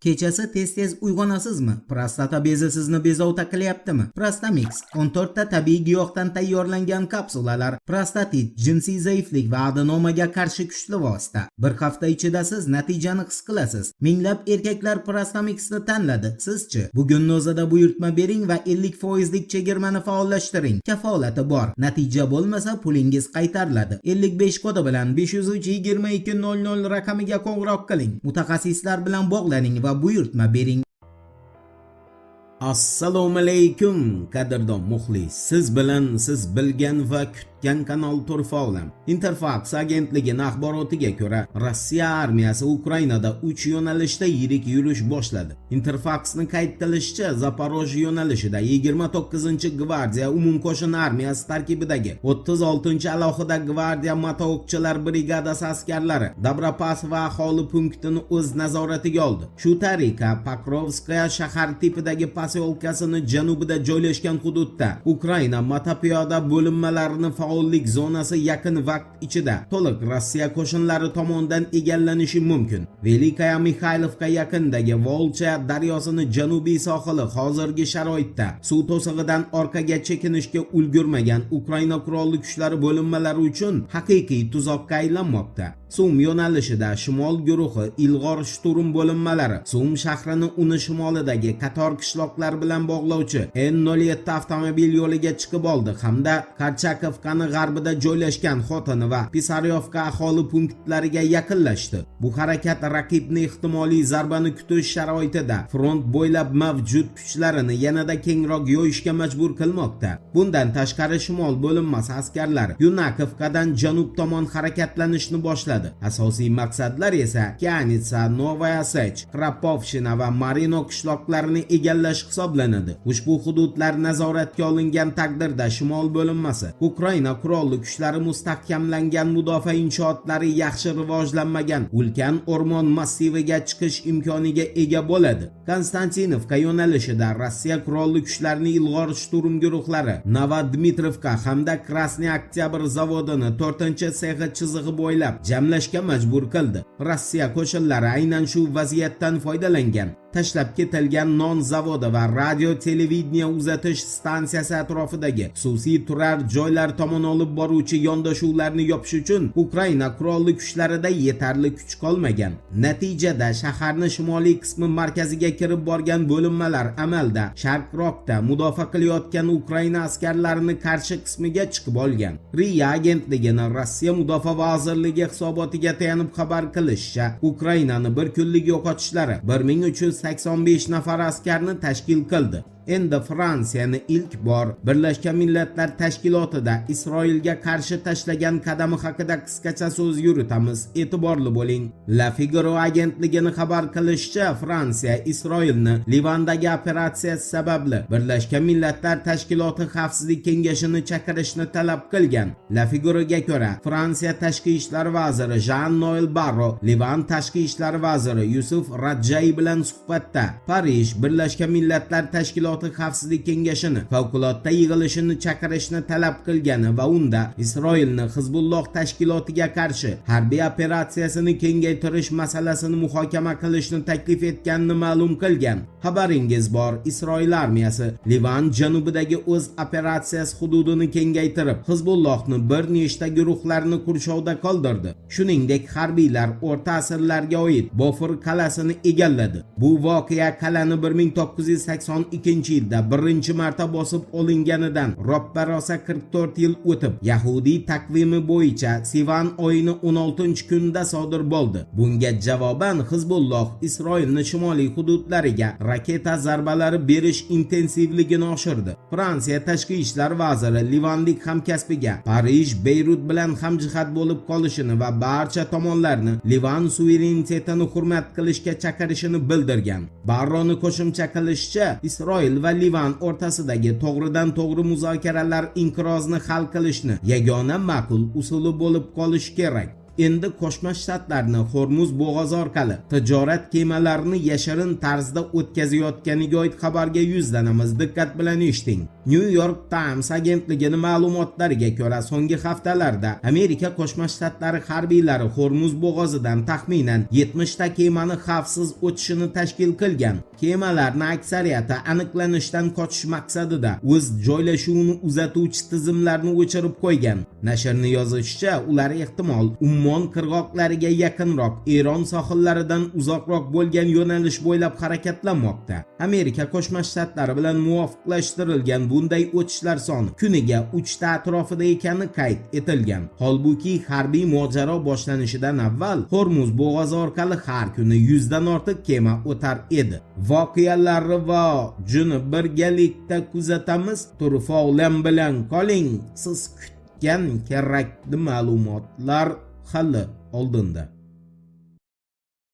Kechasi tez-tez uyg'onasizmi? Prostata bezi sizni bezovta qilyaptimi? Prostamix 14 ta tabiiy giyohdan tayyorlangan kapsulalar prostatit, jinsiy zaiflik va adenomaga qarshi kuchli vosita. Bir hafta ichida siz natijani his qilasiz. Minglab erkaklar Prostamixni tanladi. Sizchi? Bugunning o'zida buyurtma bering va 50% lik chegirmani faollashtiring. Kafolati bor. Natija bo'lmasa pulingiz qaytariladi. 55 kodi bilan 503 22 00 raqamiga qo'ng'iroq qiling. Mutaxassislar bilan bog'laning va buyurtma bering. Assalomu alaykum qadrdon muxlis. Siz bilan siz bilgan va kutgan kanal Turfa olam. Interfax agentligining axborotiga ko'ra, Rossiya armiyasi Ukrainada 3 yo'nalishda yirik yurish boshladi. Interfaxning qayd qilishicha, Zaporojye yo'nalishida 29-gvardiya umumqo'shin armiyasi tarkibidagi 36-alohida gvardiya moto'qchilar brigadasi askarlari Dabropas va aholi punktini o'z nazoratiga oldi. Shu tariqa Pokrovskaya shahar tipidagi posyolkasini janubida joylashgan hududda Ukraina motopiyoda bo'linmalarining faollik zonasi yaqin vaqt ichida to'liq Rossiya qo'shinlari tomonidan egallanishi mumkin. Velikaya Mixaylovka yaqinidagi Volcha daryosining janubiy sohili hozirgi sharoitda suv to'sig'idan orqaga chekinishga ulgurmagan Ukraina qurolli kuchlari bo'linmalari uchun haqiqiy tuzoqqa aylanmoqda. Sum yo'nalishida shimol guruhi ilg'or shturm bo'linmalari Sum shahrini uni shimolidagi qator qishloqlar bilan bog'lovchi N07 avtomobil yo'liga chiqib oldi hamda Karchakovkani g'arbida joylashgan Xotini va Pisaryovka aholi punktlariga yaqinlashdi. Bu harakat raqibning ehtimoliy zarbani kutish sharoitida front bo'ylab mavjud kuchlarini yanada kengroq yoyishga majbur qilmoqda. Bundan tashqari shimol bo'linmasi askarlari Yunakovkadan janub tomon harakatlanishni boshladi. Asosiy maqsadlar esa Kianitsa, Novaya Sech, Krapovshina va Marino qishloqlarini egallash hisoblanadi. Ushbu hududlar nazoratga olingan taqdirda shimol bo'linmasi Ukraina qurolli kuchlari mustahkamlangan mudofaa inshootlari yaxshi rivojlanmagan ulkan o'rmon massiviga chiqish imkoniga ega bo'ladi. Konstantinovka yo'nalishida Rossiya qurolli kuchlarining ilg'or shturm guruhlari Novodmitrovka hamda Krasniy Oktyabr zavodini 4-sehi chizig'i bo'ylab jamlashga majbur qildi. Rossiya qo'shinlari aynan shu vaziyatdan foydalangan. Tashlab ketilgan non zavodi va radio televideniya uzatish stansiyasi atrofidagi xususiy turar joylar tomon olib boruvchi yondashuvlarni yopish uchun Ukraina qurolli kuchlarida yetarli kuch qolmagan. Natijada shaharning shimoliy qismi markaziga kirib borgan bo'linmalar amalda sharqroqda mudofaa qilayotgan Ukraina askarlarini qarshi qismiga chiqib olgan. RIA agentligining Rossiya mudofaa vazirligi hisobotiga tayanib xabar qilishicha, Ukrainaning bir kunlik yo'qotishlari 1385 nafar askarni tashkil qildi. Endi Fransiyani ilk bor Birlashgan Millatlar Tashkilotida Isroilga qarshi tashlagan qadami haqida qisqacha so'z yuritamiz. E'tiborli bo'ling. La Figaro agentligining xabar qilishicha, Fransiya Isroilni Livandagi operatsiyasi sababli Birlashgan Millatlar Tashkiloti Xavfsizlik kengashini chaqirishni talab qilgan. La Figaroga ko'ra, Fransiya tashqi ishlar vaziri Jean-Noël Barrot Livan tashqi ishlar vaziri Yusuf Radjai bilan suhbatda Parij Birlashgan Millatlar Tashkiloti Xavfsizlik kengashini favqulodda yig'ilishini chaqirishni talab qilgani va unda Isroilni Hizbulloh tashkilotiga qarshi harbiy operatsiyasini kengaytirish masalasini muhokama qilishni taklif etganini ma'lum qilgan. Xabaringiz bor, Isroil armiyasi Livan janubidagi o'z operatsiyasi hududini kengaytirib, Hizbullohni bir nechta guruhlarni qurshovda qoldirdi. Shuningdek, harbiylar o'rta asrlarga oid Bofur qalasini egalladi. Bu voqea qalani 1982-yilda birinchi marta bosib olinganidan roppa-rosa 44 yil o'tib, Yahudiy taqvimi bo'yicha Sivan oyining 16-kunida sodir bo'ldi. Bunga javoban Hizbulloh Isroilning shimoliy hududlariga raketa zarbalari berish intensivligini oshirdi. Fransiya tashqi ishlar vaziri Livanlik hamkasbiga Parij Beyrut bilan hamjihat bo'lib qolishini va barcha tomonlarni Livan suverenitetini hurmat qilishga chaqirishini bildirgan. Barroni qo'shimcha qilishicha, Isroil va Livan o'rtasidagi to'g'ridan-to'g'ri muzokaralar inqirozni hal qilishni yagona ma'qul usuli bo'lib qolishi kerak. endi Qo'shma Shtatlarni Hormuz bo'g'ozi orqali tijorat kemalarini yashirin tarzda o'tkazayotganiga oid xabarga yuzlanamiz. Diqqat bilan eshiting. New York Times agentligining ma'lumotlariga ko'ra, so'nggi haftalarda Amerika Qo'shma Shtatlari harbiylari Hormuz bo'g'ozidan taxminan 70 ta kemani xavfsiz o'tishini tashkil qilgan. Kemalarning aksariyati aniqlanishdan qochish maqsadida o'z joylashuvini uzatuvchi tizimlarni o'chirib qo'ygan. Nashrning yozishicha, ular ehtimol Ummon qirg'oqlariga yaqinroq, Eron sohillaridan uzoqroq bo'lgan yo'nalish bo'ylab harakatlanmoqda. Amerika Qo'shma Shtatlari bilan muvofiqlashtirilgan bunday o'tishlar soni kuniga 3 ta atrofida ekani qayd etilgan. Holbuki harbiy mojaro boshlanishidan avval Hormuz bo'g'ozi orqali har kuni 100 dan ortiq kema o'tar edi. Voqealar rivojini birgalikda kuzatamiz. Turfovlan bilan qoling. Siz kutgan kerakli ma'lumotlar hali oldinda.